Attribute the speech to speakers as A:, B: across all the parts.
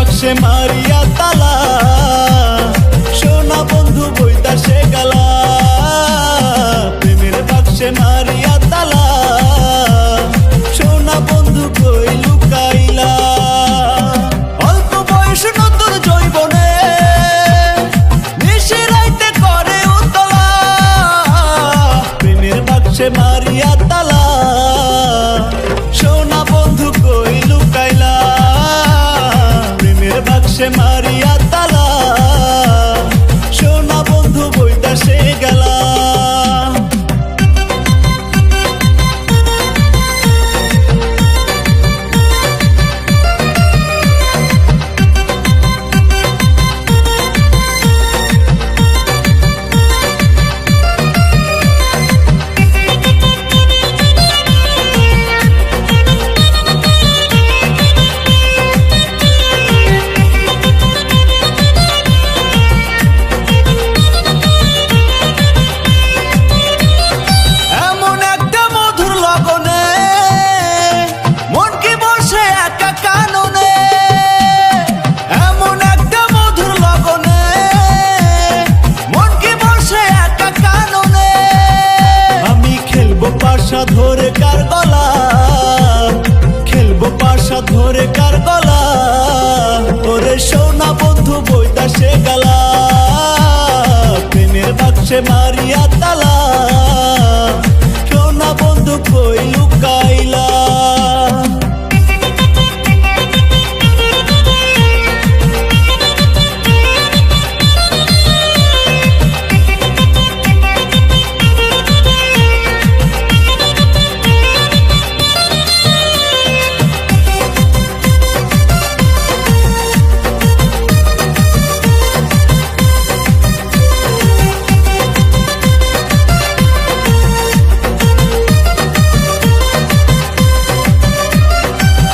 A: বাক্সে মারিয়া তালা, সোনা বন্ধু বইতাছে গালা। প্রেমের বাক্সে মারিয়া তালা, সোনা বন্ধু কই লুকাইলা। অল্প বয়স নতুন যৌবনে নিশি রাইতে করে উতলা, প্রেমের বাক্সে মারিয়া তালা, সোনা বন্ধু কই লুকাইলা। প্রেমের বাক্সে মারিয়া তালা, সোনা বন্ধু বইতাছে গালা। পাশা ধরে কার গলা, খেলবো পাশা ধরে কার গলা, ওরে সোনা বন্ধু বইতাছে গালা। প্রেমের বাক্সে মারিয়া তালা, সোনা বন্ধু কই লুকাইলা।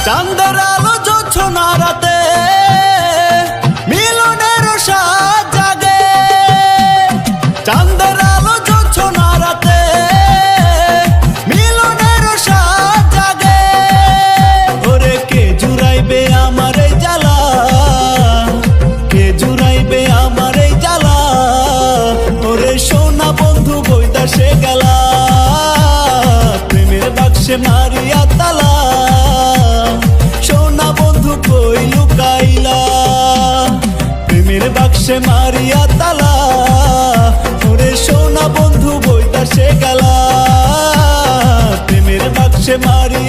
A: চাঁদের আলো জোছনা রাতে মিলনের স্বাদ জাগে, চাঁদের আলো জোছনা রাতে মিলনের স্বাদ জাগে। ওরে কে জুড়াইবে আমার এই জ্বালা, কে জুড়াইবে আমার এই জ্বালা, ওরে সোনা বন্ধু বইতাছে গালা। প্রেমের বাক্সে মারিয়া তালা, সোনা বন্ধু কই লুকাইলা। প্রেমের বাক্সে মারিয়া তালা, ওরে সোনা বন্ধু বইতাছে গালা। প্রেমের বাক্সে মারিয়া